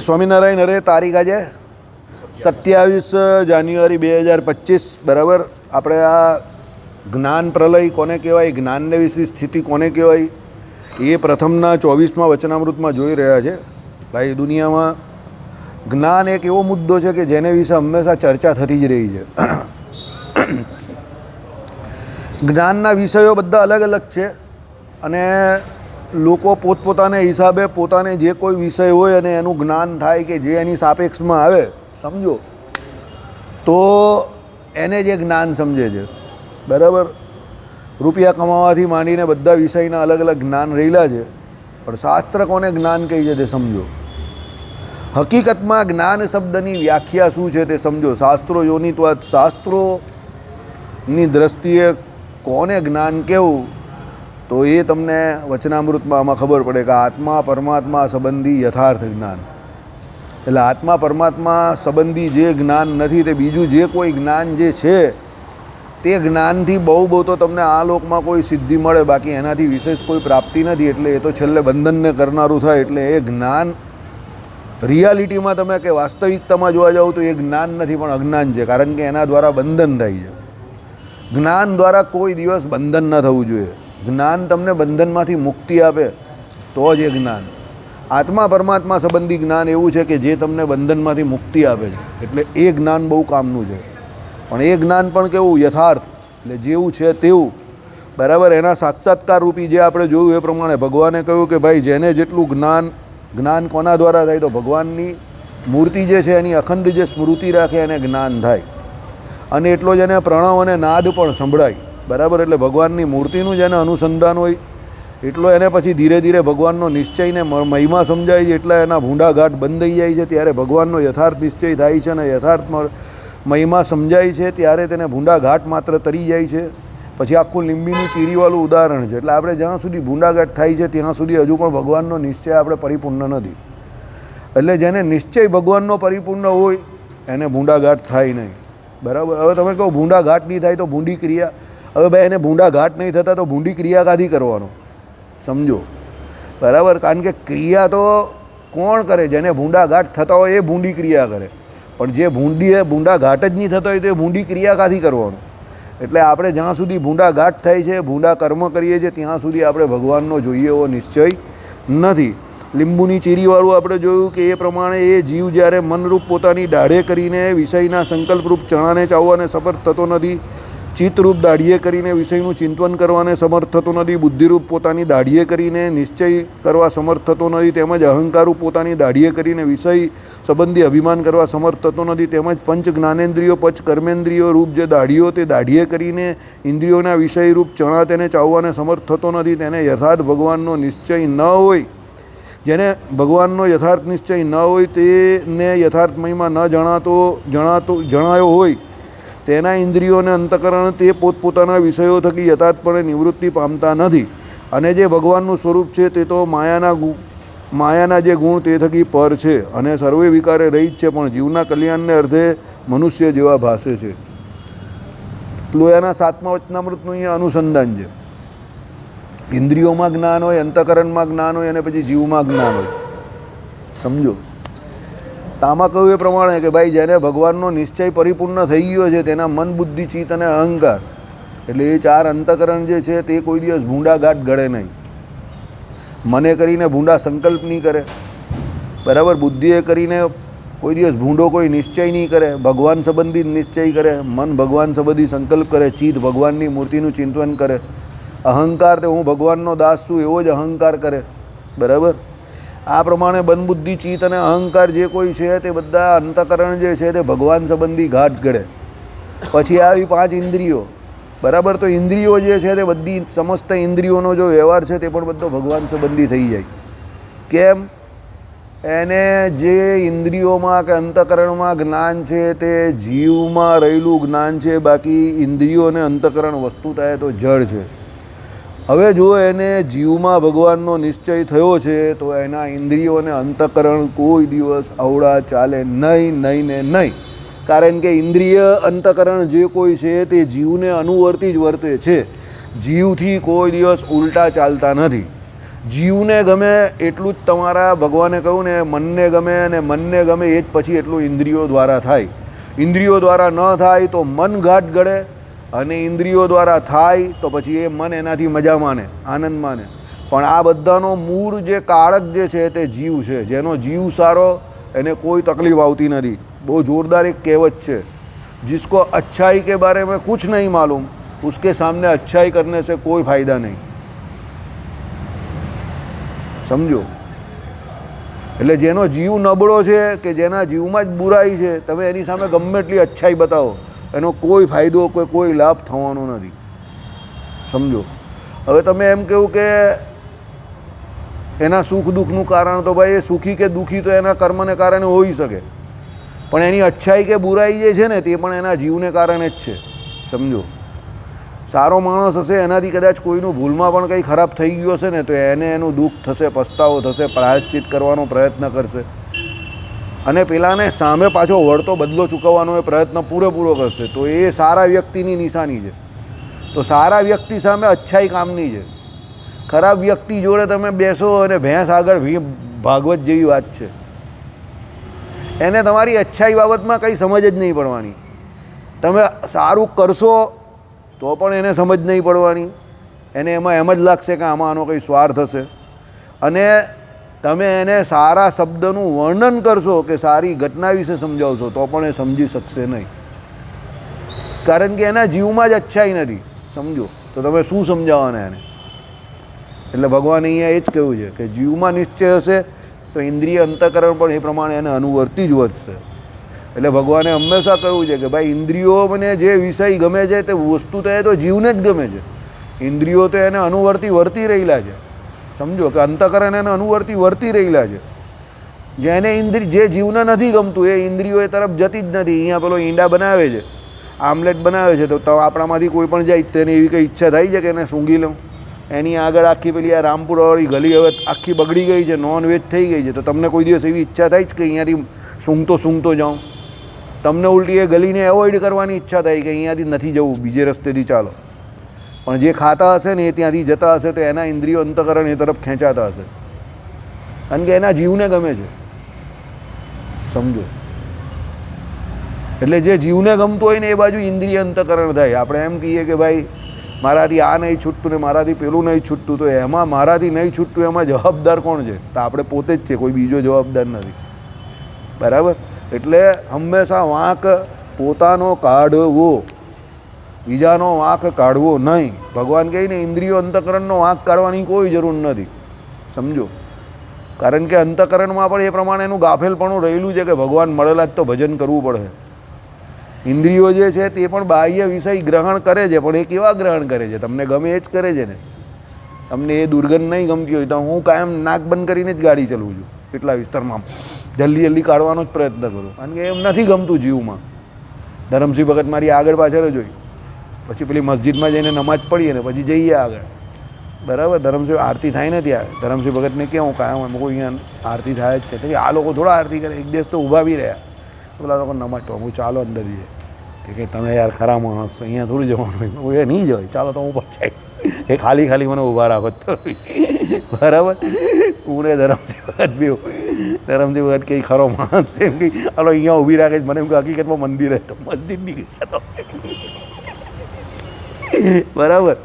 સ્વામિનારાયણ અરે તારીખ આજે 27 જાન્યુઆરી 2025 બરાબર. આપણે આ જ્ઞાન પ્રલય કોને કહેવાય, જ્ઞાનને વિશે સ્થિતિ કોને કહેવાય, એ પ્રથમના 24મા વચનામૃતમાં જોઈ રહ્યા છે. ભાઈ, દુનિયામાં જ્ઞાન એક એવો મુદ્દો છે કે જેને વિશે હંમેશા ચર્ચા થતી જ રહી છે. જ્ઞાનના વિષયો બધા અલગ અલગ છે અને લોકો પોતપોતાના હિસાબે પોતાને જે કોઈ વિષય હોય અને એનું જ્ઞાન થાય કે જે એની સાપેક્ષમાં આવે, સમજો તો એને જે જ્ઞાન સમજે છે. બરાબર. રૂપિયા કમાવાથી માંડીને બધા વિષયના અલગ અલગ જ્ઞાન રહેલા છે, પણ શાસ્ત્ર કોને જ્ઞાન કહી છે તે સમજો. હકીકતમાં જ્ઞાન શબ્દની વ્યાખ્યા શું છે તે સમજો. શાસ્ત્રો યોનિત્વાદ, શાસ્ત્રોની દ્રષ્ટિએ કોને જ્ઞાન કહેવું તો એ તમને વચનામૃતમાં આમાં ખબર પડે કે આત્મા પરમાત્મા સંબંધી યથાર્થ જ્ઞાન. એટલે આત્મા પરમાત્મા સંબંધી જે જ્ઞાન નથી તે બીજું જે કોઈ જ્ઞાન જે છે તે જ્ઞાનથી બહુ તો તમને આ લોકમાં કોઈ સિદ્ધિ મળે, બાકી એનાથી વિશેષ કોઈ પ્રાપ્તિ નથી. એટલે એ તો છેલ્લે બંધનને કરનારું થાય. એટલે એ જ્ઞાન રિયાલિટીમાં તમે કે વાસ્તવિકતામાં જોવા જાઓ તો એ જ્ઞાન નથી પણ અજ્ઞાન છે, કારણ કે એના દ્વારા બંધન થાય છે. જ્ઞાન દ્વારા કોઈ દિવસ બંધન ન થવું જોઈએ. જ્ઞાન તમને બંધનમાંથી મુક્તિ આપે તો જ એ જ્ઞાન. આત્મા પરમાત્મા સંબંધી જ્ઞાન એવું છે કે જે તમને બંધનમાંથી મુક્તિ આપે છે. એટલે એ જ્ઞાન બહુ કામનું છે. પણ એ જ્ઞાન પણ કેવું? યથાર્થ, એટલે જેવું છે તેવું. બરાબર. એના સાક્ષાત્કાર રૂપી જે આપણે જોયું એ પ્રમાણે ભગવાને કહ્યું કે ભાઈ, જેને જેટલું જ્ઞાન કોના દ્વારા થાય તો ભગવાનની મૂર્તિ જે છે એની અખંડ જે સ્મૃતિ રાખે એને જ્ઞાન થાય. અને એટલો જ એને પ્રણવ અને નાદ પણ સંભળાય. બરાબર. એટલે ભગવાનની મૂર્તિનું જેને અનુસંધાન હોય એટલો એને પછી ધીરે ધીરે ભગવાનનો નિશ્ચયને મહિમા સમજાય છે. એટલા એના ભૂંડા ઘાટ બંધ થઈ જાય છે. ત્યારે ભગવાનનો યથાર્થ નિશ્ચય થાય છે અને યથાર્થ મહિમા સમજાય છે ત્યારે તેને ભૂંડા ઘાટ માત્ર તરી જાય છે. પછી આખું લીંબીનું ચીરીવાળું ઉદાહરણ છે. એટલે આપણે જ્યાં સુધી ભૂંડા ઘાટ થાય છે ત્યાં સુધી હજુ પણ ભગવાનનો નિશ્ચય આપણે પરિપૂર્ણ નથી. એટલે જેને નિશ્ચય ભગવાનનો પરિપૂર્ણ હોય એને ભૂંડા ઘાટ થાય નહીં. બરાબર. હવે તમે કહો ભૂંડા ઘાટ નહીં થાય તો ભૂંડી ક્રિયા. હવે ભાઈ, એને ભૂંડા ઘાટ નહીં થતા તો ભૂંડી ક્રિયા કાથી કરવાનો, સમજો. બરાબર. કારણ કે ક્રિયા તો કોણ કરે? જેને ભૂંડા ઘાટ થતા હોય એ ભૂંડી ક્રિયા કરે. પણ જે ભૂંડા ઘાટ જ નહીં થતા હોય તો એ ભૂંડી ક્રિયા કાથી કરવાનો. એટલે આપણે જ્યાં સુધી ભૂંડા ઘાટ થાય છે, ભૂંડા કર્મ કરીએ છીએ, ત્યાં સુધી આપણે ભગવાનનો જોઈએ એવો નિશ્ચય નથી. લીંબુની ચીરીવાળું આપણે જોયું કે એ પ્રમાણે એ જીવ જ્યારે મનરૂપ પોતાની દાઢે કરીને વિષયના સંકલ્પરૂપ ચણાને ચાવવાને સમર્થ થતો નથી, ચિત્તરૂપ દાઢીએ કરીને વિષયનું ચિંતન કરવાને સમર્થ થતો નથી, બુદ્ધિરૂપ પોતાની દાઢીએ કરીને નિશ્ચય કરવા સમર્થ થતો નથી, તેમજ અહંકારરૂપ પોતાની દાઢીએ કરીને વિષય સંબંધી અભિમાન કરવા સમર્થ થતો નથી, તેમજ પંચ જ્ઞાનેન્દ્રિયો પંચ કર્મેન્દ્રિયો રૂપ જે દાઢીઓ તે દાઢીએ કરીને ઇન્દ્રિયોના વિષયરૂપ ચણા તેને ચાવવાને સમર્થ થતો નથી. તેને યથાર્થ ભગવાનનો નિશ્ચય ન હોય, જેને ભગવાનનો યથાર્થ નિશ્ચય ન હોય, તેને યથાર્થ મહિમા ન જણાયો હોય, તેના ઇન્દ્રિયોને અંતકરણ તે પોતપોતાના વિષયો થકી યથાર્થપણે નિવૃત્તિ પામતા નથી. અને જે ભગવાનનું સ્વરૂપ છે તે તો માયાના જે ગુણ તે થકી પર છે અને સર્વે વિકારે રહી જ છે, પણ જીવના કલ્યાણને અર્થે મનુષ્ય જેવા ભાસે છે. લોયાના 7મા વચનામૃતનું અહીંયા અનુસંધાન છે. ઇન્દ્રિયોમાં જ્ઞાન હોય, અંતકરણમાં જ્ઞાન હોય અને પછી જીવમાં જ્ઞાન હોય, સમજો. આમાં કહ્યું એ પ્રમાણે કે ભાઈ, જેને ભગવાનનો નિશ્ચય પરિપૂર્ણ થઈ ગયો છે તેના મન, બુદ્ધિ, ચિત્ત અને અહંકાર, એટલે એ 4 અંતકરણ જે છે તે કોઈ દિવસ ભૂંડા ઘાટ ગળે નહીં. મને કરીને ભૂંડા સંકલ્પ નહીં કરે. બરાબર. બુદ્ધિએ કરીને કોઈ દિવસ ભૂંડો કોઈ નિશ્ચય નહીં કરે. ભગવાન સંબંધી નિશ્ચય કરે. મન ભગવાન સંબંધી સંકલ્પ કરે. ચિત્ત ભગવાનની મૂર્તિનું ચિંતન કરે. અહંકાર તે હું ભગવાનનો દાસ છું એવો જ અહંકાર કરે. બરાબર. આ પ્રમાણે મન, બુદ્ધિ, ચિત્ત અને અહંકાર જે કોઈ છે તે બધા અંતકરણ જે છે તે ભગવાન સંબંધી ઘાટ ગળે. પછી આવી 5 ઇન્દ્રિયો. બરાબર. તો ઇન્દ્રિયો જે છે તે બધી સમસ્ત ઇન્દ્રિયોનો જો વ્યવહાર છે તે પણ બધો ભગવાન સંબંધી થઈ જાય. કેમ? એને જે ઇન્દ્રિયોમાં કે અંતકરણમાં જ્ઞાન છે તે જીવમાં રહેલું જ્ઞાન છે, બાકી ઇન્દ્રિયો અને અંતકરણ વસ્તુ થાય તો જળ છે. હવે જો એને જીવમાં ભગવાનનો નિશ્ચય થયો છે તો એના ઇન્દ્રિયો અને અંતકરણ કોઈ દિવસ અવળા ચાલે નહીં, નહીં ને નહીં. કારણ કે ઇન્દ્રિય અંતકરણ જે કોઈ છે તે જીવને અનુવર્તી જ વર્તે છે. જીવથી કોઈ દિવસ ઉલટા ચાલતા નથી. જીવને ગમે એટલું જ તમારા ભગવાને કહ્યું ને મનને ગમે, અને મનને ગમે એ જ પછી એટલું ઇન્દ્રિયો દ્વારા થાય. ઇન્દ્રિયો દ્વારા ન થાય તો મન ઘાટ ગળે, અને ઇન્દ્રિયો દ્વારા થાય તો પછી એ મન એનાથી મજા માને, આનંદ માને. પણ આ બધાનો મૂળ જે કાળક જે છે તે જીવ છે. જેનો જીવ સારો એને કોઈ તકલીફ આવતી નથી. બહુ જોરદાર એક કહેવત છે, जिसको अच्छाई के बारे में कुछ नहीं मालूम उसके सामने अच्छाई करने से कोई फायदा नहीं. સમજો? એટલે જેનો જીવ નબળો છે કે જેના જીવમાં જ બુરાઈ છે, તમે એની સામે ગમે એટલી અચ્છાઈ બતાવો, એનો કોઈ ફાયદો કોઈ લાભ થવાનો નથી. સમજો? હવે તમે એમ કહ્યું કે એના સુખ દુઃખનું કારણ તો ભાઈ એ સુખી કે દુઃખી તો એના કર્મને કારણે હોઈ શકે, પણ એની અચ્છાઈ કે બુરાઈ જે છે ને તે પણ એના જીવને કારણે જ છે. સમજો? સારો માણસ હશે, એનાથી કદાચ કોઈનું ભૂલમાં પણ કંઈ ખરાબ થઈ ગયું હશે ને તો એને એનું દુઃખ થશે, પસ્તાવો થશે, પ્રાયશ્ચિત કરવાનો પ્રયત્ન કરશે, અને પેલાને સામે પાછો વળતો બદલો ચૂકવવાનો એ પ્રયત્ન પૂરેપૂરો કરશે. તો એ સારા વ્યક્તિની નિશાની છે. તો સારા વ્યક્તિ સામે અચ્છાઈ કામની છે. ખરાબ વ્યક્તિ જોડે તમે બેસો અને ભેંસ આગળ ભાગવત જેવી વાત છે. એને તમારી અચ્છાઈ બાબતમાં કંઈ સમજ જ નહીં પડવાની. તમે સારું કરશો તો પણ એને સમજ નહીં પડવાની. એને એમાં એમ જ લાગશે કે આમાં આનો કંઈ સ્વાર્થ હશે. અને તમે એને સારા શબ્દનું વર્ણન કરશો કે સારી ઘટના વિશે સમજાવશો તો પણ એ સમજી શકશે નહીં, કારણ કે એના જીવમાં જ અચ્છાઈ નથી. સમજો? તો તમે શું સમજાવવાના એને? એટલે ભગવાન અહીંયા એ જ કહ્યું છે કે જીવમાં નિશ્ચય હશે તો ઇન્દ્રિય અંતઃકરણ પણ એ પ્રમાણે એને અનુવર્તી જ વર્તશે. એટલે ભગવાને હંમેશા કહ્યું છે કે ભાઈ ઇન્દ્રિયોને જે વિષય ગમે છે તે વસ્તુ તો એ તો જીવને જ ગમે છે. ઇન્દ્રિયો તો એને અનુવર્તી વર્તી રહેલા છે. સમજો કે અંતઃકરણ એને અનુવર્તી વર્તી રહેલા છે. જેને જે જીવને નથી ગમતું એ ઇન્દ્રિયો એ તરફ જતી જ નથી. અહીંયા પેલો ઈંડા બનાવે છે, આમલેટ બનાવે છે, તો આપણામાંથી કોઈ પણ જાય તેને એવી કંઈ ઈચ્છા થઈ છે કે એને સૂંઘી લઉં. એની આગળ આખી પેલી આ રામપુરવાળી ગલી હવે આખી બગડી ગઈ છે, નોનવેજ થઈ ગઈ છે, તો તમને કોઈ દિવસ એવી ઈચ્છા થાય જ કે અહીંયાથી સૂંઘતો જાઉં? તમને ઉલટી એ ગલીને એવોઇડ કરવાની ઈચ્છા થાય કે અહીંયાથી નથી જવું, બીજે રસ્તેથી ચાલો. પણ જે ખાતા હશે ને એ ત્યાંથી જતા હશે તો એના ઇન્દ્રિયો અંતઃકરણ એ તરફ ખેંચાતા હશે, કારણ કે એના જીવને ગમે છે. સમજો? એટલે જે જીવને ગમતું હોય ને એ બાજુ ઇન્દ્રિય અંતઃકરણ થાય. આપણે એમ કહીએ કે ભાઈ મારાથી આ નહીં છૂટતું ને મારાથી પેલું નહીં છૂટતું, તો એમાં મારાથી નહીં છૂટતું એમાં જવાબદાર કોણ છે? તો આપણે પોતે જ છે, કોઈ બીજો જવાબદાર નથી. બરાબર? એટલે હંમેશા વાંક પોતાનો કાઢવો, બીજાનો વાંક કાઢવો નહીં. ભગવાન કહે ને ઇન્દ્રિયો અંતઃકરણનો વાંક કાઢવાની કોઈ જરૂર નથી. સમજો? કારણ કે અંતઃકરણમાં પણ એ પ્રમાણે એનું ગાફેલપણું રહેલું છે કે ભગવાન મળેલા જ તો ભજન કરવું પડે. ઇન્દ્રિયો જે છે તે પણ બાહ્ય વિષય ગ્રહણ કરે છે, પણ એ કેવા ગ્રહણ કરે છે? તમને ગમે એ જ કરે છે ને. તમને એ દુર્ગંધ નહીં ગમતી હોય તો હું કાયમ નાક બંધ કરીને જ ગાડી ચલાવું છું. એટલા વિસ્તારમાં જલ્દી કાઢવાનો જ પ્રયત્ન કરું, કારણ કે એમ નથી ગમતું જીવમાં. ધરમસિંહ ભગત મારી આગળ પાછળ જ હોય, પછી પેલી મસ્જિદમાં જઈને નમાજ પડીએ ને પછી જઈએ આગળ. બરાબર? ધરમસિંહ આરતી થાય ને ત્યાં ધરમસિંહ ભગતને કેવું કાયમ એમ કોઈ અહીંયા આરતી થાય જ છે. આ લોકો થોડા આરતી કરે, એક દિવસ તો ઊભા બી રહ્યા, પેલા લોકો નમાજ પઢો, હું ચાલો અંદર જઈએ. કે તમે યાર ખરા માણસ, અહીંયા થોડું જવાનું હોય. એ નહીં જવાય, ચાલો તો હું પચાય. એ ખાલી મને ઊભા રાખો તો. બરાબર? હું ને ધરમસિંહ ભગત બી, ધરમસિંહ ભગત કંઈ ખરો માણસ એમ કંઈ હાલો અહીંયા ઊભી રાખે જ. મને એમ કે હકીકતમાં મંદિર હતો, મસ્જિદ બી ગયા તો. બરાબર?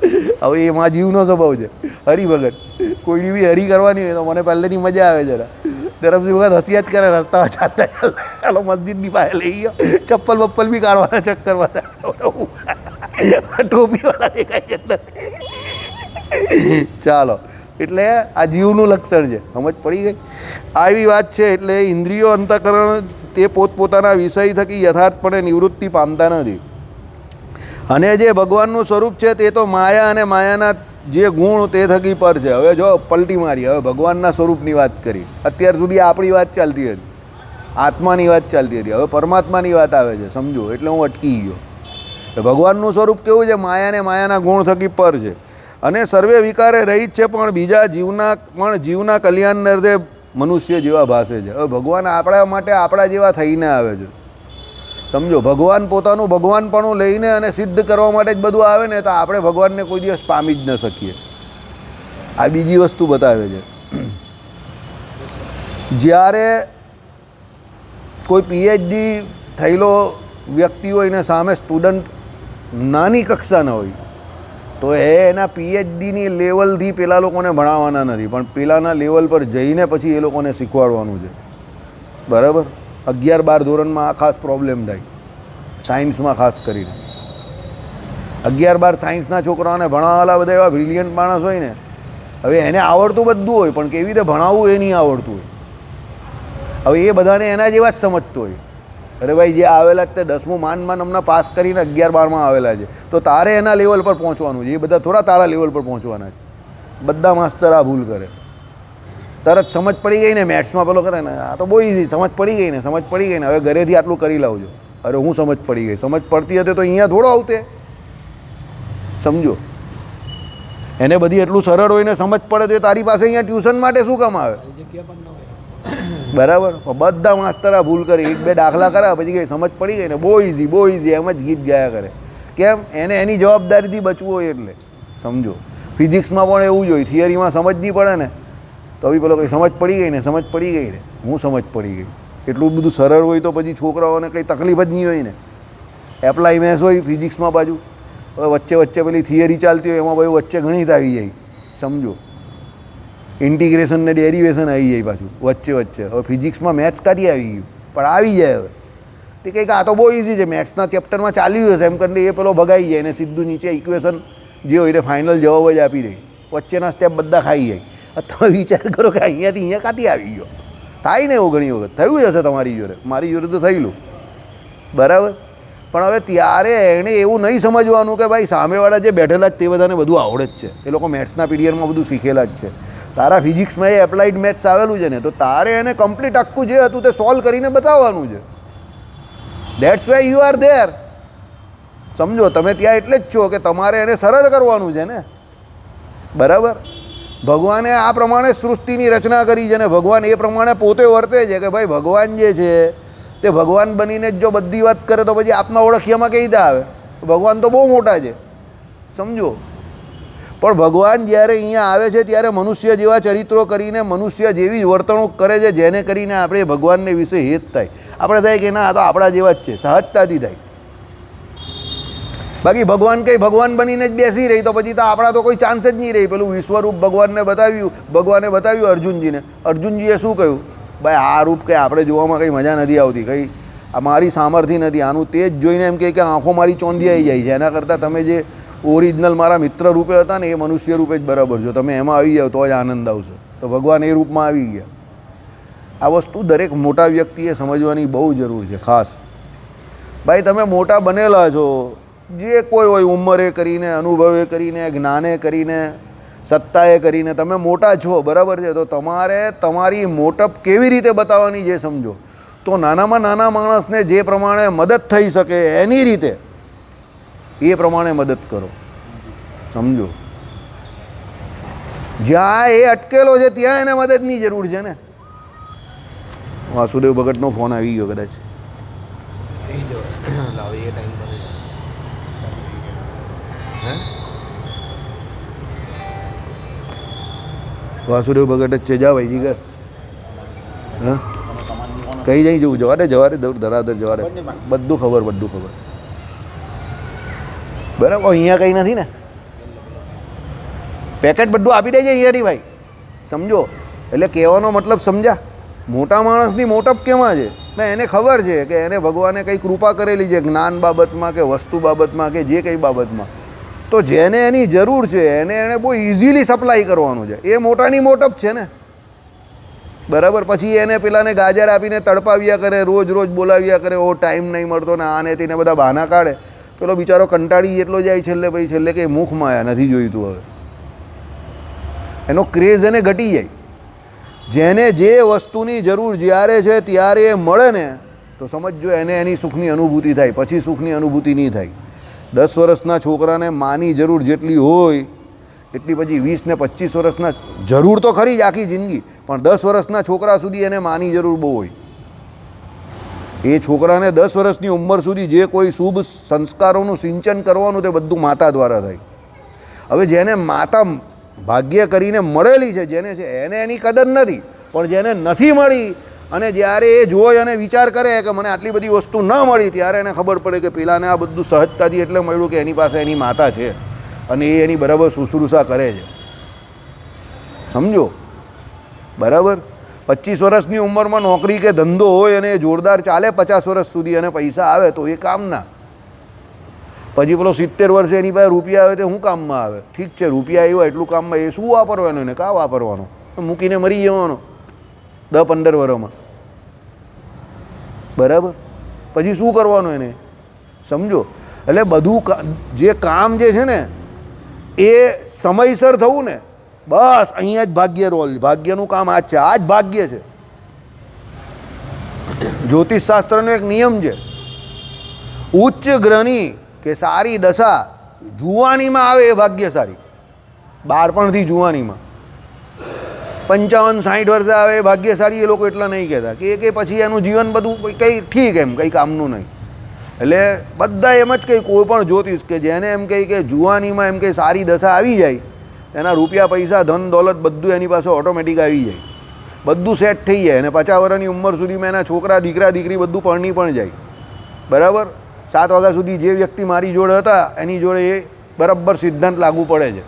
હવે એમાં જીવનો સ્વભાવ છે. હરિભગત કોઈની બી હરી કરવાની હોય તો મને પહેલેથી મજા આવે જરા. ધરમસિંહ વખત હસિયા જ કરે, રસ્તામાં ચાલતા ચાલો મસ્જિદની પાસે લઈ ગયો, ચપ્પલ બપ્પલ બી કાઢવાના ચક્કરમાં ટોપીવાળા દેખાય છે. ચાલો, એટલે આ જીવનું લક્ષણ છે. સમજ પડી ગઈ? આવી વાત છે. એટલે ઇન્દ્રિયો અંતઃકરણ તે પોતપોતાના વિષય થકી યથાર્થપણે નિવૃત્તિ પામતા નથી. અને જે ભગવાનનું સ્વરૂપ છે તે તો માયા અને માયાના જે ગુણ તે થકી પર છે. હવે જો પલટી મારી, હવે ભગવાનના સ્વરૂપની વાત કરી. અત્યાર સુધી આપણી વાત ચાલતી હતી, આત્માની વાત ચાલતી હતી. હવે પરમાત્માની વાત આવે છે. સમજો? એટલે હું અટકી ગયો. ભગવાનનું સ્વરૂપ કેવું છે? માયા અને માયાના ગુણ થકી પર છે, અને સર્વે વિકારે રહિત છે, પણ બીજા જીવના કલ્યાણ અર્થે મનુષ્ય જેવા ભાસે છે. હવે ભગવાન આપણા માટે આપણા જેવા થઈને આવે છે. સમજો? ભગવાન પોતાનું ભગવાનપણું લઈને અને સિદ્ધ કરવા માટે જ બધું આવે ને, તો આપણે ભગવાનને કોઈ દિવસ પામી જ ન શકીએ. આ બીજી વસ્તુ બતાવે છે. જ્યારે કોઈ પીએચડી થયેલો વ્યક્તિ હોય ને સામે સ્ટુડન્ટ નાની કક્ષાના હોય તો એના પીએચડીની લેવલથી પેલા લોકોને ભણાવવાના નથી, પણ પેલાના લેવલ પર જઈને પછી એ લોકોને શીખવાડવાનું છે. બરાબર? 11-12 ધોરણમાં આ ખાસ પ્રોબ્લેમ થાય, સાયન્સમાં ખાસ કરીને. 11-12 સાયન્સના છોકરાઓને ભણાવવાલા બધા એવા બ્રિલિયન્ટ માણસ હોય ને, હવે એને આવડતું બધું હોય પણ કેવી રીતે ભણાવવું એ નહીં આવડતું હોય. હવે એ બધાને એના જેવા જ સમજતો હોય. અરે ભાઈ, જે આવેલા તે 10મું માંડ હમણાં પાસ કરીને 11-12માં આવેલા છે, તો તારે એના લેવલ પર પહોંચવાનું છે. એ બધા થોડા તારા લેવલ પર પહોંચવાના છે. બધા માસ્તર આ ભૂલ કરે. તરત સમજ પડી ગઈ ને, મેથ્સમાં પેલો કરે ને, આ તો બહુ ઇઝી, સમજ પડી ગઈ ને, સમજ પડી ગઈ ને, હવે ઘરેથી આટલું કરી લાવજો. અરે હું સમજ પડી ગઈ, સમજ પડતી હતી તો અહીંયા થોડો આવતે. સમજો, એને બધી એટલું સરળ હોય ને સમજ પડે તો એ તારી પાસે અહીંયા ટ્યુશન માટે શું કામ આવે? બરાબર? બધા માસ્તર આ ભૂલ કરી, 1-2 દાખલા કર્યા પછી કઈ સમજ પડી ગઈ ને, બહુ ઇઝી, બહુ ઇઝી, એમ જ ગીત ગાયા કરે. કેમ? એને એની જવાબદારીથી બચવું હોય એટલે. સમજો, ફિઝિક્સમાં પણ એવું જ હોય, થિયરીમાં સમજ નહીં પડે ને તો બી પેલો કંઈ સમજ પડી ગઈ ને, સમજ પડી ગઈ ને, હું સમજ પડી ગઈ. એટલું બધું સરળ હોય તો પછી છોકરાઓને કંઈ તકલીફ જ નહીં હોય ને. એપ્લાય મેથ્સ હોય ફિઝિક્સમાં બાજુ, વચ્ચે વચ્ચે પેલી થિયરી ચાલતી હોય એમાં બધું વચ્ચે ગણિત આવી જાય. સમજો, ઇન્ટિગ્રેશન ને ડેરિવેશન આવી જાય પાછું વચ્ચે વચ્ચે. હવે ફિઝિક્સમાં મેથ્સ કાઢી આવી ગયું પણ આવી જાય. હવે તે કંઈક આ તો બહુ ઇઝી છે, મેથ્સના ચેપ્ટરમાં ચાલ્યું હશે એમ કરીને એ પેલો ભગાઈ જાય ને સીધું નીચે ઇક્વેશન જે હોય એ ફાઇનલ જવાબ જ આપી દે. વચ્ચેના સ્ટેપ બધા ખાઈ જાય. તમે વિચાર કરો કે અહીંયાથી અહીંયા કાઢી આવી ગયો. થાય ને એવું ઘણી વખત થયું હશે તમારી જોડે, મારી જોડે તો થયેલું. બરાબર? પણ હવે ત્યારે એણે એવું નહીં સમજવાનું કે ભાઈ સામેવાળા જે બેઠેલા જ તે બધાને બધું આવડે જ છે, એ લોકો મેથ્સના પીરિયડમાં બધું શીખેલા જ છે. તારા ફિઝિક્સમાં એ એપ્લાઇડ મેથ્સ આવેલું છે ને, તો તારે એને કમ્પ્લીટ આખું જે હતું તે સોલ્વ કરીને બતાવવાનું છે. That's why you are there. સમજો, તમે ત્યાં એટલે જ છો કે તમારે એને સરળ કરવાનું છે ને. બરાબર? ભગવાને આ પ્રમાણે સૃષ્ટિની રચના કરી છે ને ભગવાન એ પ્રમાણે પોતે વર્તે છે કે ભાઈ ભગવાન જે છે તે ભગવાન બનીને જ જો બધી વાત કરે તો પછી આપના ઓળખિયામાં કઈ રીતે આવે? ભગવાન તો બહુ મોટા છે. સમજો, પણ ભગવાન જ્યારે અહીંયા આવે છે ત્યારે મનુષ્ય જેવા ચરિત્રો કરીને મનુષ્ય જેવી જ વર્તણૂક કરે છે જેને કરીને આપણે ભગવાનને વિશે હેત થાય. આપણે થાય કે ના, આ તો આપણા જેવા જ છે, સહજતાથી થાય. બાકી ભગવાન કંઈ ભગવાન બનીને જ બેસી રહી તો પછી તો આપણા તો કોઈ ચાન્સ જ નહીં રહી. પેલું વિશ્વરૂપ ભગવાને બતાવ્યું અર્જુનજીને. અર્જુનજીએ શું કહ્યું? ભાઈ આ રૂપ કંઈ આપણે જોવામાં કંઈ મજા નથી આવતી, કંઈ આ મારી સામર્થ્ય નથી આનું. તે જ જોઈને એમ કહે કે આંખો મારી ચોંધિયાઈ જાય છે. એના કરતાં તમે જે ઓરિજિનલ મારા મિત્ર રૂપે હતા ને એ મનુષ્ય રૂપે જ બરાબર છો. તમે એમાં આવી જાઓ તો જ આનંદ આવશે. તો ભગવાન એ રૂપમાં આવી ગયા. આ વસ્તુ દરેક મોટા વ્યક્તિએ સમજવાની બહુ જરૂર છે ખાસ. ભાઈ તમે મોટા બનેલા છો, જે કોઈ હોય ઉંમરે કરીને, અનુભવે કરીને, જ્ઞાને કરીને, સત્તાએ કરીને તમે મોટા છો, બરાબર છે? તો તમારે તમારી મોટપ કેવી રીતે બતાવવાની જે સમજો. તો નાનામાં નાના માણસને જે પ્રમાણે મદદ થઈ શકે એની રીતે એ પ્રમાણે મદદ કરો. સમજો, જ્યાં એ અટકેલો છે ત્યાં એને મદદની જરૂર છે ને. વાસુદેવ ભગતનો ફોન આવી ગયો કદાચ. વાસુદેવ ભગત જ છે. જા ભાઈ જીગર, હા કઈ જઈ જવું? જવા દે ધરાધર જવા દે. બધું ખબર. બરાબર? અહીંયા કંઈ નથી ને, પેકેટ બધું આપી દે છે અહીંયાથી ભાઈ. સમજો, એટલે કહેવાનો મતલબ સમજા. મોટા માણસની મોટપ કેમાં છે? એને ખબર છે કે એને ભગવાને કંઈ કૃપા કરેલી છે જ્ઞાન બાબતમાં કે વસ્તુ બાબતમાં કે જે કંઈ બાબતમાં. તો જેને એની જરૂર છે એને બહુ ઇઝીલી સપ્લાય કરવાનું છે. એ મોટાની મોટપ છે ને. બરાબર? પછી એને પેલાને ગાજર આપીને તડપાવ્યા કરે, રોજ બોલાવ્યા કરે, ઓ ટાઈમ નહીં મળતો ને આને તેને બધા બહાના કાઢે. પેલો બિચારો કંટાળી એટલો જાય છેલ્લે કે મુખમાં આયા નથી જોઈતું. હવે એનો ક્રેઝ એને ઘટી જાય. જેને જે વસ્તુની જરૂર જ્યારે છે ત્યારે એ મળે ને તો સમજો એને એની સુખની અનુભૂતિ થાય. પછી સુખની અનુભૂતિ નહીં થાય. 10 વર્ષના છોકરાને માની જરૂર જેટલી હોય એટલી પછી 20 ને 25 વર્ષના જરૂર તો ખરી જ આખી જિંદગી, પણ 10 વર્ષના છોકરા સુધી એને માની જરૂર બહુ હોય. એ છોકરાને 10 વર્ષની ઉંમર સુધી જે કોઈ શુભ સંસ્કારોનું સિંચન કરવાનું તે બધું માતા દ્વારા થાય. હવે જેને માતા ભાગ્ય કરીને મળેલી છે જેને છે એને એની કદર નથી, પણ જેને નથી મળી અને જ્યારે એ જોઈ અને વિચાર કરે કે મને આટલી બધી વસ્તુ ન મળી, ત્યારે એને ખબર પડે કે પેલાને આ બધું સહજતાથી એટલે મળ્યું કે એની પાસે એની માતા છે અને એ એની બરાબર શુશ્રૂષા કરે છે. સમજો બરાબર. 25 વર્ષની ઉંમરમાં નોકરી કે ધંધો હોય અને એ જોરદાર ચાલે 50 વર્ષ સુધી અને પૈસા આવે તો એ કામના. પછી પેલો 70 વર્ષે એની પાસે રૂપિયા આવે તો શું કામમાં આવે? ઠીક છે, રૂપિયા આવ્યા એટલું કામમાં, એ શું વાપરવાનું એને? કાં વાપરવાનો? મૂકીને મરી જવાનો 10-15 વર્ષમાં. બરાબર. પછી શું કરવાનું એને? સમજો. એટલે બધું જે કામ જે છે ને એ સમયસર થવું ને, બસ અહીંયા જ ભાગ્ય રોલ. ભાગ્યનું કામ આ જ છે, આ જ ભાગ્ય છે. જ્યોતિષશાસ્ત્રનો એક નિયમ છે, ઉચ્ચ ગ્રહની કે સારી દશા જુવાનીમાં આવે એ ભાગ્યશાળી. બાળપણથી જુવાનીમાં 55-60 વર્ષે આવે એ ભાગ્યશાળી. એ લોકો એટલા નહીં કહેતા કે પછી એનું જીવન બધું કંઈ ઠીક, એમ કંઈ કામનું નહીં. એટલે બધા એમ જ કંઈ કોઈ પણ જ્યોતિષ કે જેને એમ કહે કે જુવાનીમાં એમ કંઈ સારી દશા આવી જાય, એના રૂપિયા પૈસા ધન દોલત બધું એની પાસે ઓટોમેટિક આવી જાય, બધું સેટ થઈ જાય અને 50 વર્ષની ઉંમર સુધીમાં એના છોકરા દીકરા દીકરી બધું પરણી પણ જાય. બરાબર. 7 વાગ્યા સુધી જે વ્યક્તિ મારી જોડે હતા એની જોડે એ બરાબર સિદ્ધાંત લાગુ પડે છે.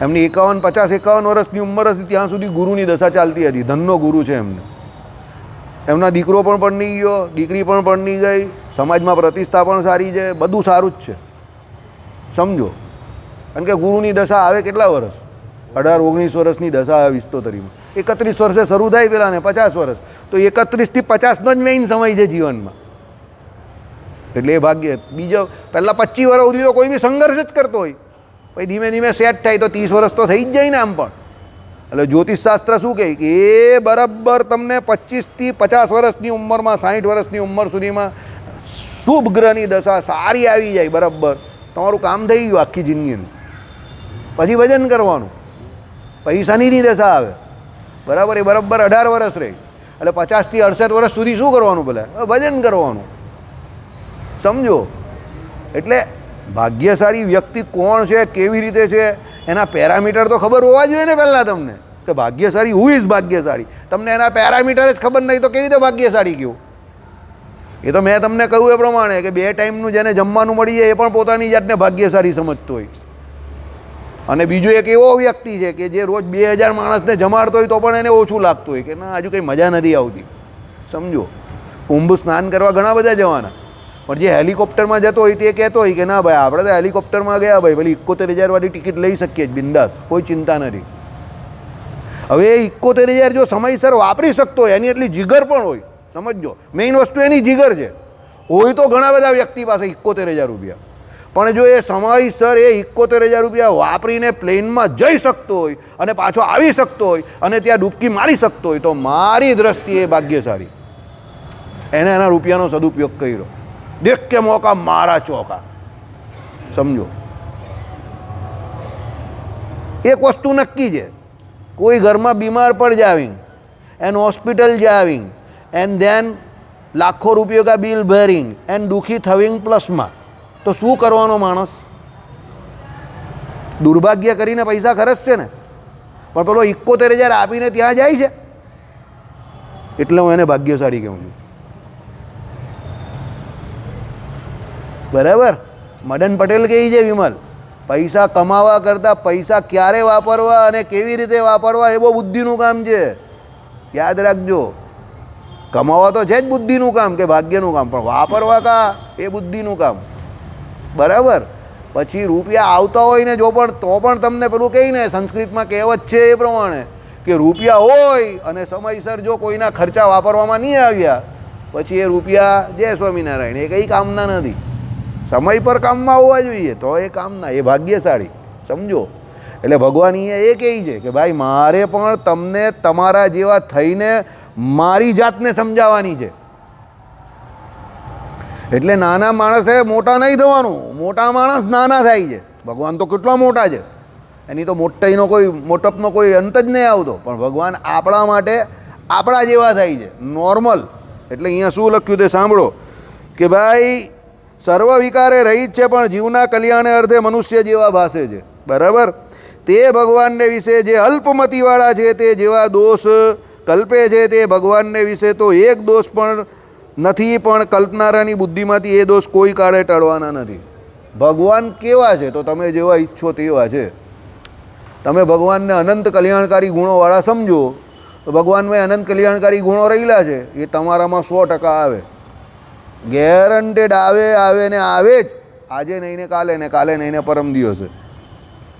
એમની 51 વર્ષની ઉંમર હતી ત્યાં સુધી ગુરુની દશા ચાલતી હતી. ધનનો ગુરુ છે એમને. એમના દીકરો પણ પરણી ગયો, દીકરી પણ પરણી ગઈ, સમાજમાં પ્રતિષ્ઠા પણ સારી છે, બધું સારું જ છે. સમજો. કારણ કે ગુરુની દશા આવે કેટલા વર્ષ? 18-19 વર્ષની દશા આવે વિસ્તોતરીમાં. 31 વર્ષે શરૂ થાય પેલા ને 50 વર્ષ, તો 31 થી 50નો જ મેઇન સમય છે જીવનમાં. એટલે એ ભાગ્ય. બીજો પહેલાં 25 વર્ષ સુધી તો કોઈ બી સંઘર્ષ જ કરતો હોય, પછી ધીમે ધીમે સેટ થાય તો 30 વર્ષ તો થઈ જ જાય ને આમ પણ. એટલે જ્યોતિષશાસ્ત્ર શું કહે કે એ બરાબર તમને 25 થી 50 વર્ષની ઉંમરમાં 60 વર્ષની ઉંમર સુધીમાં શુભ ગ્રહની દશા સારી આવી જાય, બરાબર તમારું કામ થઈ ગયું આખી જિંદગીનું. પછી ભજન કરવાનું. પૈસાની દશા આવે, બરાબર, એ બરાબર 18 વર્ષ રહે. એટલે 50 થી 68 વર્ષ સુધી શું કરવાનું? ભલે ભજન કરવાનું. સમજો. એટલે ભાગ્યશાળી વ્યક્તિ કોણ છે, કેવી રીતે છે, એના પેરામીટર તો ખબર હોવા જોઈએ ને પહેલાં તમને, કે ભાગ્યશાળી હુ ઇઝ ભાગ્યશાળી. તમને એના પેરામીટર જ ખબર નહીં તો કેવી રીતે ભાગ્યશાળી કહ્યું? એ તો મેં તમને કહ્યું એ પ્રમાણે કે 2 ટાઈમનું જેને જમવાનું મળી જાય એ પણ પોતાની જાતને ભાગ્યશાળી સમજતો હોય. અને બીજો એક એવો વ્યક્તિ છે કે જે રોજ 2000 માણસને જમાડતો હોય તો પણ એને ઓછું લાગતું હોય કે ના હજુ કંઈ મજા નથી આવતી. સમજો. કુંભ સ્નાન કરવા ઘણા બધા જવાના, પણ જે હેલિકોપ્ટરમાં જતો હોય તે કહેતો હોય કે ના ભાઈ આપણે તો હેલિકોપ્ટરમાં ગયા ભાઈ, ભલે 71,000 વાળી ટિકિટ લઈ શકીએ જ બિંદાસ, કોઈ ચિંતા નથી. હવે 71,000 જો સમયસર વાપરી શકતો હોય, એની એટલી જીગર પણ હોય. સમજો. મેઇન વસ્તુ એની જીગર છે. હોય તો ઘણા બધા વ્યક્તિ પાસે 71,000 રૂપિયા, પણ જો એ સમયસર એ 71,000 રૂપિયા વાપરીને પ્લેનમાં જઈ શકતો હોય અને પાછો આવી શકતો હોય અને ત્યાં ડૂબકી મારી શકતો હોય તો મારી દ્રષ્ટિએ ભાગ્યશાળી. એને એના રૂપિયાનો સદુપયોગ કર્યો. દેખ કે મોકા મારા ચોકા. સમજો. એક વસ્તુ નક્કી છે, કોઈ ઘરમાં બીમાર પડ જાવી એન્ડ હોસ્પિટલ જાવી એન્ડ ધેન લાખો રૂપિયો કા બિલ ભરિંગ એન્ડ દુઃખી થવિંગ પ્લસમાં, તો શું કરવાનો માણસ? દુર્ભાગ્ય કરીને પૈસા ખર્ચશે ને, પણ પેલો 71,000 આપીને ત્યાં જાય છે. એટલે હું એને ભાગ્યશાળી કહું છું. બરાબર. મદન પટેલ કહે છે વિમલ, પૈસા કમાવા કરતાં પૈસા ક્યારે વાપરવા અને કેવી રીતે વાપરવા એ બહુ બુદ્ધિનું કામ છે. યાદ રાખજો. કમાવા તો છે જ બુદ્ધિનું કામ કે ભાગ્યનું કામ, પણ વાપરવા કા એ બુદ્ધિનું કામ. બરાબર. પછી રૂપિયા આવતા હોય ને જો પણ તો પણ તમને પેલું કહીને સંસ્કૃતમાં કહેવત છે એ પ્રમાણે કે રૂપિયા હોય અને સમયસર જો કોઈના ખર્ચા વાપરવામાં નહીં આવ્યા પછી એ રૂપિયા જય સ્વામિનારાયણ એ કંઈ કામના નથી. સમય પર કામમાં હોવા જોઈએ તો એ કામના, એ ભાગ્યશાળી. સમજો. એટલે ભગવાન અહીંયા એ કહે છે કે ભાઈ મારે પણ તમને તમારા જેવા થઈને મારી જાતને સમજાવવાની છે. એટલે નાના માણસે મોટા નહીં થવાનું, મોટા માણસ નાના થાય છે. ભગવાન તો કેટલા મોટા છે, એની તો મોટાઈનો કોઈ મોટપનો કોઈ અંત જ નહીં આવતો, પણ ભગવાન આપણા માટે આપણા જેવા થાય છે, નોર્મલ. એટલે અહીંયા શું લખ્યું તે સાંભળો કે ભાઈ સર્વ વિકારે રહી જ છે પણ જીવના કલ્યાણે અર્થે મનુષ્ય જેવા ભાસે છે. બરાબર. તે ભગવાનને વિશે જે અલ્પમતીવાળા છે તે જેવા દોષ કલ્પે છે તે ભગવાનને વિશે તો એક દોષ પણ નથી, પણ કલ્પનારાની બુદ્ધિમાંથી એ દોષ કોઈ કાળે ટળવાના નથી. ભગવાન કેવા છે તો તમે જેવા ઈચ્છો તેવા છે. તમે ભગવાનને અનંત કલ્યાણકારી ગુણોવાળા સમજો તો ભગવાનમાં અનંત કલ્યાણકારી ગુણો રહેલા છે, એ તમારામાં 100% આવે, ગેરંટેડ આવે ને આવે જ. આજે નહીં ને કાલે, ને કાલે નહીં ને પરમ દિવસે.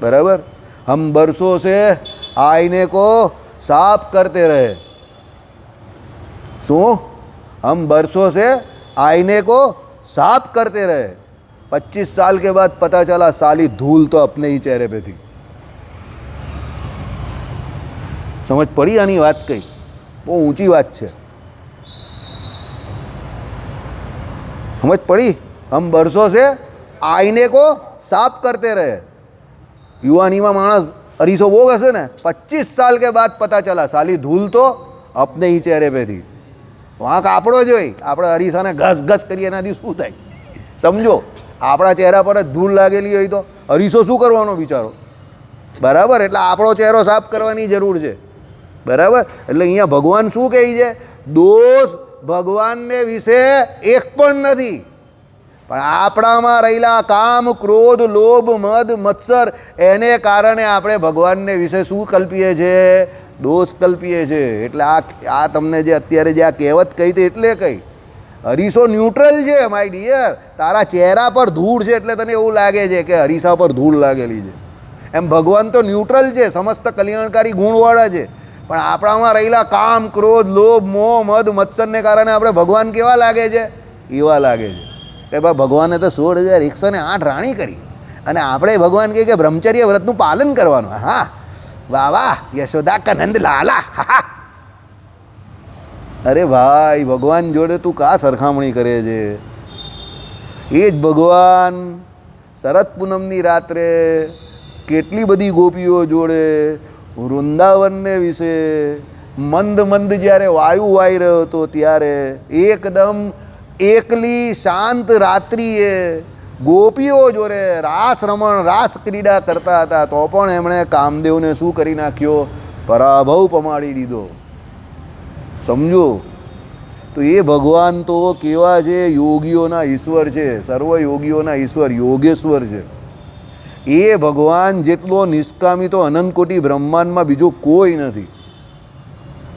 બરાબર. હમ બરસો સે આઈને કો સાફ કરતે રહે. શું? हम बरसों से आईने को साफ करते रहे, 25 साल के बाद पता चला साली धूल तो अपने ही चेहरे पे थी. समझ पड़ी आनी बात? कही बहू ऊंची बात है. समझ पड़ी? हम बरसों से आईने को साफ करते रहे. युवानी में मानस अरीसो वो हसे ने 25 साल के बाद पता चला साली धूल तो अपने ही चेहरे पे थी. વાંક આપણો જ હોય. આપણે અરીસાને ઘસ ઘસ કરીએ એનાથી શું થાય? સમજો, આપણા ચહેરા પર જ ધૂળ લાગેલી હોય તો અરીસો શું કરવાનો બિચારો? બરાબર. એટલે આપણો ચહેરો સાફ કરવાની જરૂર છે. બરાબર. એટલે અહીંયા ભગવાન શું કહે છે? દોષ ભગવાનને વિશે એક પણ નથી, પણ આપણામાં રહેલા કામ, ક્રોધ, લોભ, મદ, મત્સર એને કારણે આપણે ભગવાનને વિશે શું કલ્પીએ છીએ? દોષ કલ્પીએ છે. એટલે આ તમને જે અત્યારે જે આ કહેવત કહી હતી એટલે કહી, અરીસો ન્યુટ્રલ છે માય ડિયર. તારા ચહેરા પર ધૂળ છે એટલે તને એવું લાગે છે કે અરીસા પર ધૂળ લાગેલી છે. એમ ભગવાન તો ન્યુટ્રલ છે, સમસ્ત કલ્યાણકારી ગુણવાળા છે, પણ આપણામાં રહેલા કામ, ક્રોધ, લોભ, મોહ, મદ, મત્સરને કારણે આપણે ભગવાન કેવા લાગે છે? એવા લાગે છે કે ભાઈ ભગવાને તો 16,108 રાણી કરી અને આપણે ભગવાન કહે કે બ્રહ્મચર્ય વ્રતનું પાલન કરવાનું. હા, વાહ વાહ, યશોદા કનંદ લાલા. હા, અરે ભાઈ, ભગવાન જોડે તું કા સરખામણી કરે છે? એ જ ભગવાન શરદ પૂનમની રાત્રે કેટલી બધી ગોપીઓ જોડે વૃંદાવનને વિશે મંદ મંદ જ્યારે વાયુ વાઈ રહ્યો હતો ત્યારે એકદમ એકલી શાંત રાત્રિએ ગોપીઓ જોડે રાસ રમણ, રાસ ક્રીડા કરતા હતા, તો પણ એમણે કામદેવને શું કરી નાખ્યો? પરાભવ પમાડી દીધો. સમજો. તો એ ભગવાન તો કેવા છે? યોગીઓના ઈશ્વર છે, સર્વ યોગીઓના ઈશ્વર, યોગેશ્વર છે. એ ભગવાન જેટલો નિષ્કામી તો અનંત કોટી બ્રહ્માંડમાં બીજો કોઈ નથી.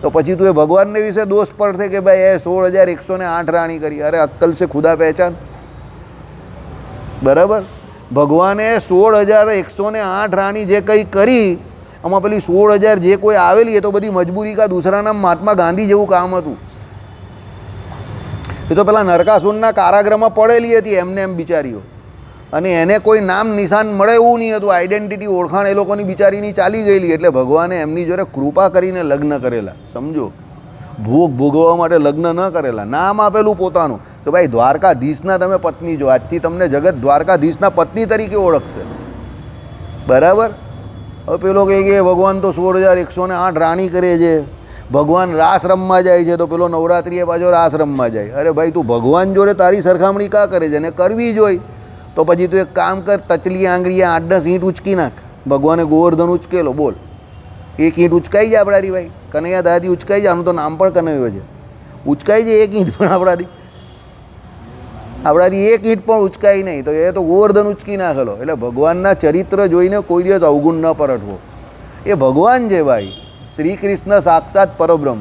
તો પછી તું એ ભગવાનને વિશે દોષ પડશે કે ભાઈ એ 16,108 રાણી કરી. અરે અક્કલ સે ખુદા પહેચાન. બરાબર. ભગવાને 16,108 રાણી જે કંઈ કરી, આમાં પેલી 16,000 જે કોઈ આવેલી એ તો બધી મજબૂરી કા દૂસરાના મહાત્મા ગાંધી જેવું કામ હતું. એ તો પેલા નરકાસુરના કારાગૃહમાં પડેલી હતી એમને એમ બિચારીઓ, અને એને કોઈ નામ નિશાન મળે એવું નહીં હતું. આઈડેન્ટિટી, ઓળખાણ એ લોકોની બિચારીની ચાલી ગયેલી, એટલે ભગવાને એમની જોડે કૃપા કરીને લગ્ન કરેલા. સમજો, ભોગ ભોગવવા માટે લગ્ન ન કરેલા, નામ આપેલું પોતાનું કે ભાઈ દ્વારકાધીશના તમે પત્ની જો, આજથી તમને જગત દ્વારકાધીશના પત્ની તરીકે ઓળખશે. બરાબર. હવે પેલો કહે કે ભગવાન તો 16,108 રાણી કરે છે, ભગવાન રાસ રમવા જાય છે, તો પેલો નવરાત્રિએ પાછો રાસ રમવા જાય. અરે ભાઈ, તું ભગવાન જોડે તારી સરખામણી કા કરે છે? અને કરવી જોઈએ તો પછી તું એક કામ કર, તચલી આંગળીએ 8-10 ઈંટ ઉચકી નાખ. ભગવાને ગોવર્ધન ઉચકેલો, બોલ, એક ઈંટ ઉચકાઈ જાય આપણાથી? ભાઈ કનૈયા દાદી ઉચકાઈ જાય, આનું તો નામ પણ કનૈયો છે. ઉચકાઈ જાય એક ઈંટ પણ આપણાથી એક ઈંટ પણ ઉચકાઈ નહીં, તો એ તો ગોવર્ધન ઉચકી નાખેલો. એટલે ભગવાનના ચરિત્ર જોઈને કોઈ દિવસ અવગુણ ન પરટવો. એ ભગવાન છે ભાઈ, શ્રી કૃષ્ણ સાક્ષાત પરબ્રહ્મ.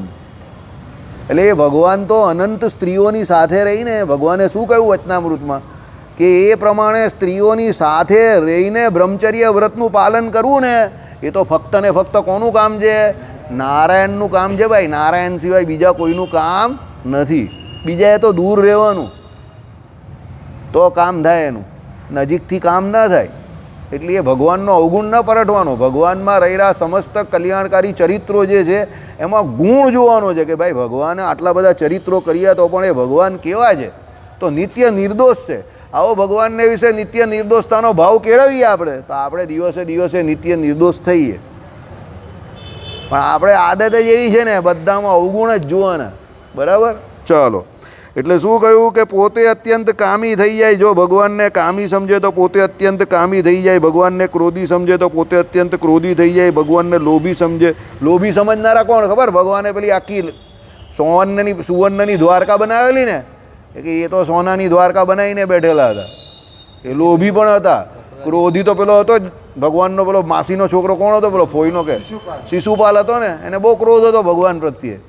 એટલે એ ભગવાન તો અનંત સ્ત્રીઓની સાથે રહીને, ભગવાને શું કહ્યું વચનામૃતમાં કે એ પ્રમાણે સ્ત્રીઓની સાથે રહીને બ્રહ્મચર્ય વ્રતનું પાલન કરવું ને, એ તો ફક્ત ને ફક્ત કોનું કામ છે? નારાયણનું કામ છે ભાઈ. નારાયણ સિવાય બીજા કોઈનું કામ નથી. બીજાએ તો દૂર રહેવાનું તો કામ થાય, એનું નજીકથી કામ ન થાય. એટલે એ ભગવાનનો અવગુણ ન પરટવાનો. ભગવાનમાં રહેલા સમસ્ત કલ્યાણકારી ચરિત્રો જે છે એમાં ગુણ જોવાનો છે કે ભાઈ ભગવાને આટલા બધા ચરિત્રો કર્યા તો પણ એ ભગવાન કેવા છે? તો નિત્ય નિર્દોષ છે. આવો ભગવાનને વિશે નિત્ય નિર્દોષતાનો ભાવ કેળવીએ આપણે, તો આપણે દિવસે દિવસે નિત્ય નિર્દોષ થઈએ. પણ આપણે આદત જ એવી છે ને, બધામાં અવગુણ જ જોવાના. બરાબર. ચાલો, એટલે શું કહ્યું કે પોતે અત્યંત કામી થઈ જાય. જો ભગવાનને કામી સમજે તો પોતે અત્યંત કામી થઈ જાય, ભગવાનને ક્રોધી સમજે તો પોતે અત્યંત ક્રોધી થઈ જાય, ભગવાનને લોભી સમજે. લોભી સમજનારા કોણ ખબર? ભગવાને પેલી આખી સુવર્ણની દ્વારકા બનાવેલી ને, કે એ તો સોનાની દ્વારકા બનાવીને બેઠેલા હતા. એ લોભી પણ હતા. ક્રોધી તો પેલો હતો જ ભગવાનનો, પેલો માસીનો છોકરો કોણ હતો? પેલો ફોઈનો કે શિશુપાલ હતો ને, એને બહુ ક્રોધ હતો ભગવાન પ્રત્યે.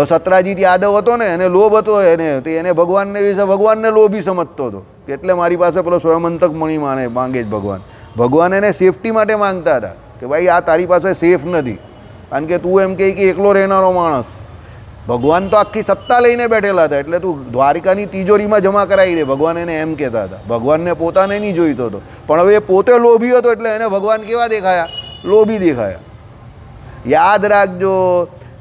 સત્રાજીત યાદવ હતો ને, એને લોભ હતો એને ભગવાનને વિશે ભગવાનને લોભી સમજતો હતો. એટલે મારી પાસે પેલો સ્વયંતક મણી માંગે જ ભગવાન. ભગવાન એને સેફટી માટે માંગતા હતા કે ભાઈ આ તારી પાસે સેફ નથી, કારણ કે તું એમ કહે કે એકલો રહેનારો માણસ. ભગવાન તો આખી સત્તા લઈને બેઠેલા હતા, એટલે તું દ્વારિકાની તિજોરીમાં જમા કરાવી દે, ભગવાન એને એમ કહેતા હતા. ભગવાનને પોતાને નહીં જોઈતો હતો, પણ હવે એ પોતે લોભી હતો એટલે એને ભગવાન કેવા દેખાયા? લોભી દેખાયા. યાદ રાખજો,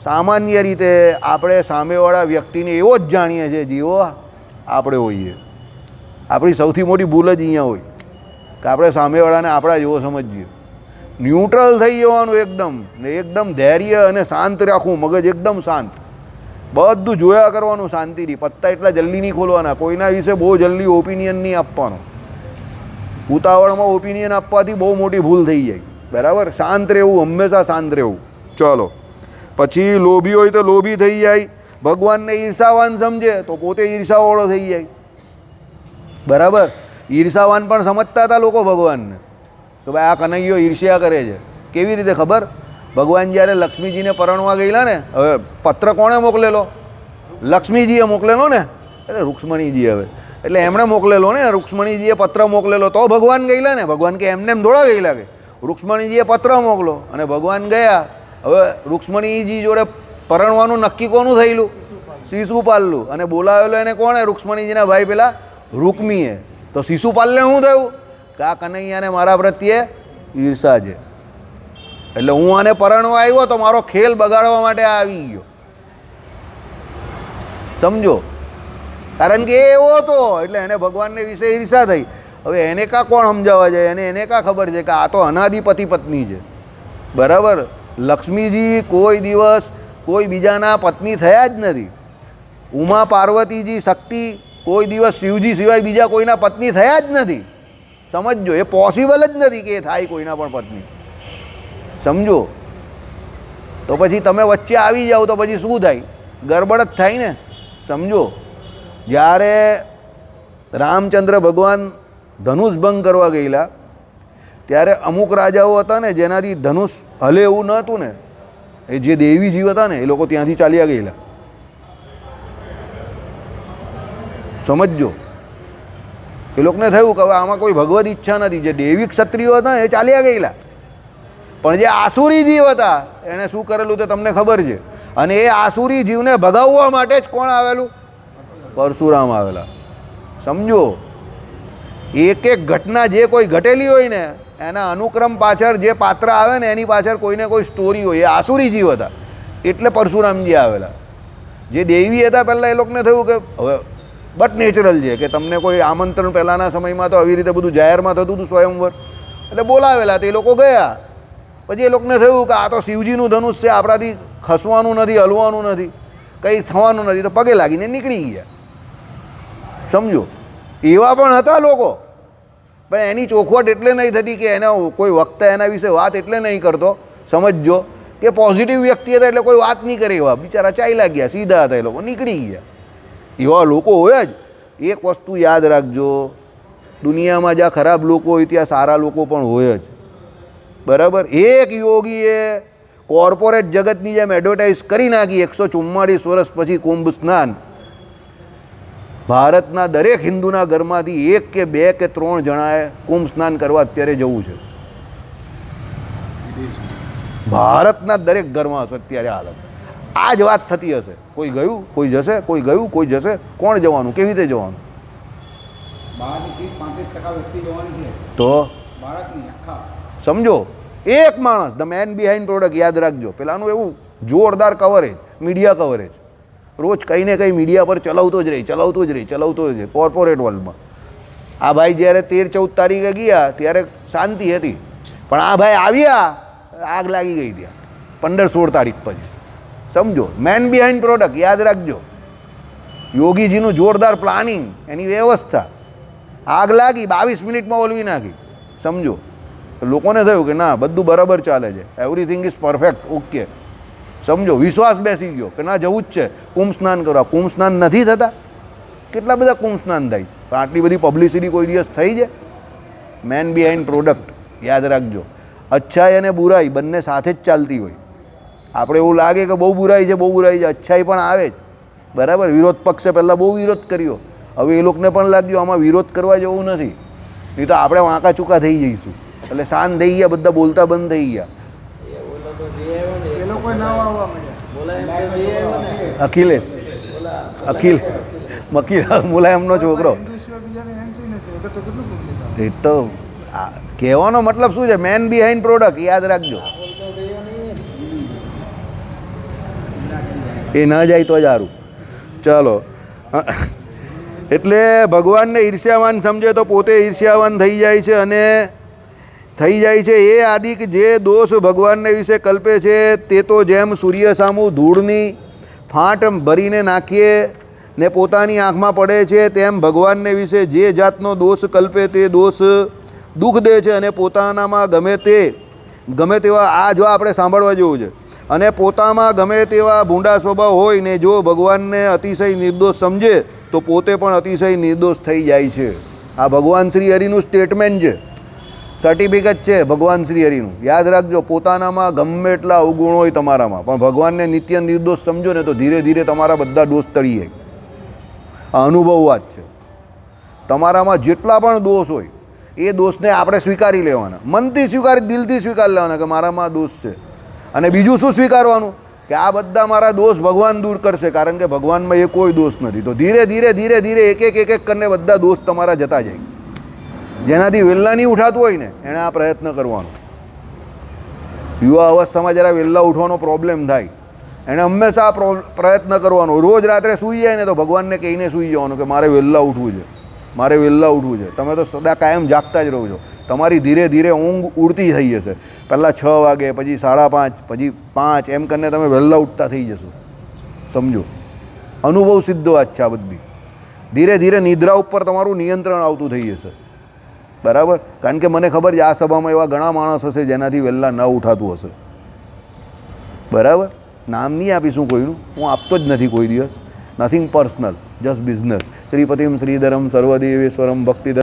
સામાન્ય રીતે આપણે સામેવાળા વ્યક્તિને એવો જ જાણીએ છીએ જેવો આપણે હોઈએ. આપણી સૌથી મોટી ભૂલ જ અહીંયા હોય કે આપણે સામેવાળાને આપણા જેવો સમજીએ. ન્યુટ્રલ થઈ જવાનું એકદમ, ને એકદમ ધૈર્ય અને શાંત રાખવું, મગજ એકદમ શાંત. બધું જોયા કરવાનું શાંતિથી. પત્તા એટલા જલ્દી નહીં ખોલવાના, કોઈના વિશે બહુ જલ્દી ઓપિનિયન નહીં આપવાનો. ઉતાવળમાં ઓપિનિયન આપવાથી બહુ મોટી ભૂલ થઈ જાય. બરાબર? શાંત રહેવું, હંમેશા શાંત રહેવું. ચલો, પછી લોભી હોય તો લોભી થઈ જાય. ભગવાનને ઈર્ષાવાન સમજે તો પોતે ઈર્ષાવાળો થઈ જાય. બરાબર? ઈર્ષાવાન પણ સમજતા હતા લોકો ભગવાનને, તો ભાઈ આ કનૈયો ઈર્ષ્યા કરે છે. કેવી રીતે ખબર? ભગવાન જ્યારે લક્ષ્મીજીને પરણવા ગયેલા ને, હવે પત્ર કોણે મોકલેલો? લક્ષ્મીજીએ મોકલેલો ને, એટલે રૂક્ષ્મણીજી. હવે એટલે એમણે મોકલેલો ને, રૂક્ષ્મણીજીએ પત્ર મોકલેલો તો ભગવાન ગયેલા ને. ભગવાન કે એમને એમ દોડા ગયેલા કે રૂક્ષ્મણીજીએ પત્ર મોકલો અને ભગવાન ગયા. હવે રૂક્ષ્મણીજી જોડે પરણવાનું નક્કી કોનું થયેલું? શિશુપાલનું. અને બોલાવેલો એને કોણે? રૂક્ષ્મણીજીના ભાઈ પેલા રૂકમીએ. તો શિશુપાલને શું થયું કે આ કનૈયાને મારા પ્રત્યે ઈર્ષા છે, એટલે હું આને પરણવા આવ્યો તો મારો ખેલ બગાડવા માટે આવી ગયો. સમજો? કારણ કે એ એવો હતો એટલે એને ભગવાનને વિશે ઈર્ષા થઈ. હવે એને કાં કોણ સમજાવવા જાય? એને કાં ખબર છે કે આ તો અનાદિ પતિ પત્ની છે. બરાબર? લક્ષ્મીજી કોઈ દિવસ કોઈ બીજાના પત્ની થયા જ નથી. ઉમા પાર્વતીજી શક્તિ કોઈ દિવસ શિવજી સિવાય બીજા કોઈના પત્ની થયા જ નથી. સમજો, એ પોસિબલ જ નથી કે એ થાય કોઈના પણ પત્ની. સમજો? તો પછી તમે વચ્ચે આવી જાઓ તો પછી શું થાય? ગરબડ જ થાય ને. સમજો? જ્યારે રામચંદ્ર ભગવાન ધનુષ ભંગ કરવા ગયેલા ત્યારે અમુક રાજાઓ હતા ને જેનાથી ધનુષ હલે એવું ન હતું ને, એ જે દેવી જીવ હતા ને એ લોકો ત્યાંથી ચાલ્યા ગયેલા. સમજો? એ લોકોને થયું કે હવે આમાં કોઈ ભગવદ ઈચ્છા નથી. જે દેવી ક્ષત્રિયો હતા એ ચાલ્યા ગયેલા, પણ જે આસુરી જીવ હતા એણે શું કરેલું તે તમને ખબર છે. અને એ આસુરી જીવને ભગાવવા માટે જ કોણ આવેલું? પરશુરામ આવેલા. સમજો? એક એક ઘટના જે કોઈ ઘટેલી હોય ને એના અનુક્રમ પાછળ જે પાત્ર આવે ને એની પાછળ કોઈને કોઈ સ્ટોરી હોય. એ આસુરી જીવ હતા એટલે પરશુરામજી આવેલા. જે દેવી હતા પહેલાં એ લોકોને થયું કે હવે બટ નેચરલ છે કે તમને કોઈ આમંત્રણ પહેલાંના સમયમાં તો આવી રીતે બધું જાહેરમાં થતું હતું સ્વયંવર, એટલે બોલાવેલા. તો એ લોકો ગયા. પછી એ લોકોને થયું કે આ તો શિવજીનું ધનુષ છે, આપણાથી ખસવાનું નથી, હલવાનું નથી, કંઈ થવાનું નથી, તો પગે લાગીને નીકળી ગયા. સમજો? એવા પણ હતા લોકો, પણ એની ચોખવટ એટલે નહીં થતી કે એના કોઈ વક્તા એના વિશે વાત એટલે નહીં કરતો. સમજો કે પોઝિટિવ વ્યક્તિ હતા એટલે કોઈ વાત નહીં કરે. એવા બિચારા ચાલ્યા ગયા, સીધા હતા, એ લોકો નીકળી ગયા. એવા લોકો હોય જ. એક વસ્તુ યાદ રાખજો, દુનિયામાં જ્યાં ખરાબ લોકો હોય ત્યાં સારા લોકો પણ હોય જ. બરાબર? એક યોગીએ કોર્પોરેટ જગતની જેમ એડવર્ટાઇઝ કરી નાખી 144 વર્ષ પછી કુંભ સ્નાન. ભારતના દરેક હિન્દુના ઘરમાંથી 1 કે 2 કે 3 જણાએ કુંભ સ્નાન કરવા અત્યારે જવું છે. ભારતના દરેક ઘરમાં હશે અત્યારે હાલત. આ જ વાત થતી હશે. કોઈ ગયું, કોઈ જશે, કોઈ ગયું, કોઈ જશે. કોણ જવાનું? કેવી રીતે જવાનું? તો સમજો? એક માણસ, ધ મેન બિહાઇન્ડ પ્રોડક્ટ. યાદ રાખજો. પેલાનું એવું જોરદાર કવરેજ, મીડિયા કવરેજ રોજ કંઈ ને કંઈ મીડિયા પર ચલાવતો જ રહે. કોર્પોરેટ વર્લ્ડમાં આ ભાઈ જ્યારે 13-14 તારીખે ગયા ત્યારે શાંતિ હતી, પણ આ ભાઈ આવ્યા આગ લાગી ગઈ ત્યાં 15-16 તારીખ પછી. સમજો? Man behind product. યાદ રાખજો. યોગીજીનું જોરદાર પ્લાનિંગ, એની વ્યવસ્થા. આગ લાગી 22 મિનિટમાં ઓલવી નાખી. સમજો, લોકોને થયું કે ના બધું બરાબર ચાલે છે, એવરીથિંગ ઇઝ પરફેક્ટ, ઓકે. સમજો, વિશ્વાસ બેસી ગયો કે ના જવું જ છે કુંભ સ્નાન કરવા. કુંભ સ્નાન નથી થતા, કેટલા બધા કુંભ સ્નાન થાય, પણ આટલી બધી પબ્લિસિટી કોઈ દિવસ થઈ છે? મેન બિહાઇન્ડ પ્રોડક્ટ, યાદ રાખજો. અચ્છાઈ અને બુરાઈ બંને સાથે જ ચાલતી હોય. આપણે એવું લાગે કે બહુ બુરાઈ છે, બહુ બુરાઈ છે, અચ્છાઈ પણ આવે જ, બરાબર. વિરોધ પક્ષે પહેલાં બહુ વિરોધ કર્યો, હવે એ લોકોને પણ લાગ્યું આમાં વિરોધ કરવા જેવું નથી, નહીં તો આપણે વાંકા ચૂકા થઈ જઈશું. એટલે શાંત થઈ ગયા, બધા બોલતા બંધ થઈ ગયા. અખિલેશ, મુલાયમનો છોકરો. એ તો કહેવાનો મતલબ શું છે? મેન બિહાઇન્ડ પ્રોડક્ટ, યાદ રાખજો. એ ન જાય તો જ સારું. ચલો, એટલે ભગવાનને ઈર્ષ્યાવાન સમજે તો પોતે ઈર્ષ્યાવાન થઈ જાય છે, અને થઈ જાય છે એ આદિક જે દોષ ભગવાનને વિશે કલ્પે છે તે તો જેમ સૂર્ય સામું ધૂળની ફાંટ ભરીને નાખીએ ને પોતાની આંખમાં પડે છે, તેમ ભગવાનને વિશે જે જાતનો દોષ કલ્પે તે દોષ દુઃખ દે છે, અને પોતાનામાં ગમે તેવા આ જો આપણે સાંભળવા જેવું છે, અને પોતામાં ગમે તેવા ભૂંડા સ્વભાવ હોય ને જો ભગવાનને અતિશય નિર્દોષ સમજે તો પોતે પણ અતિશય નિર્દોષ થઈ જાય છે. આ ભગવાન શ્રી હરિનું સ્ટેટમેન્ટ છે, સર્ટિફિકેટ છે ભગવાન શ્રી હરિનું. યાદ રાખજો, પોતાનામાં ગમે એટલા અવગુણ હોય તમારામાં, પણ ભગવાનને નિત્ય નિર્દોષ સમજો ને તો ધીરે ધીરે તમારા બધા દોષ તળી જાય. આ અનુભવ વાત છે. તમારામાં જેટલા પણ દોષ હોય એ દોષને આપણે સ્વીકારી લેવાના, મનથી સ્વીકારી, દિલથી સ્વીકારી લેવાના કે મારામાં દોષ છે. અને બીજું શું સ્વીકારવાનું? કે આ બધા મારા દોષ ભગવાન દૂર કરશે, કારણ કે ભગવાનમાં એ કોઈ દોષ નથી. તો ધીરે ધીરે ધીરે ધીરે એક એક કરીને બધા દોષ તમારા જતા જાય. જેનાથી વહેલા નહીં ઉઠાતું હોય ને એણે આ પ્રયત્ન કરવાનો. યુવા અવસ્થામાં જરા વહેલા ઉઠવાનો પ્રોબ્લેમ થાય, એણે હંમેશા આ પ્રયત્ન કરવાનો. રોજ રાત્રે સૂઈ જાય ને તો ભગવાનને કહીને સૂઈ જવાનું કે મારે વહેલા ઉઠવું છે, મારે વહેલા ઉઠવું છે. તમે તો સદા કાયમ જાગતા જ રહો છો. તમારી ધીરે ધીરે ઊંઘ ઉડતી થઈ જશે. પહેલાં 6 વાગે, પછી 5:30, પછી 5, એમ કરીને તમે વહેલા ઉઠતા થઈ જશો. સમજો, અનુભવ સિદ્ધ વાત છે આ બધી. ધીરે ધીરે નિદ્રા ઉપર તમારું નિયંત્રણ આવતું થઈ જશે, બરાબર. કારણ કે મને ખબર છે આ સભામાં એવા ઘણા માણસ હશે જેનાથી વહેલા ન ઉઠાતું હશે, બરાબર. નામ નહીં આપીશું કોઈનું, હું આપતો જ નથી કોઈ દિવસ. Nothing personal, just business. શ્રીપતિમ શ્રીધરમ સર્વદેવેશ્વરમ ભક્તિ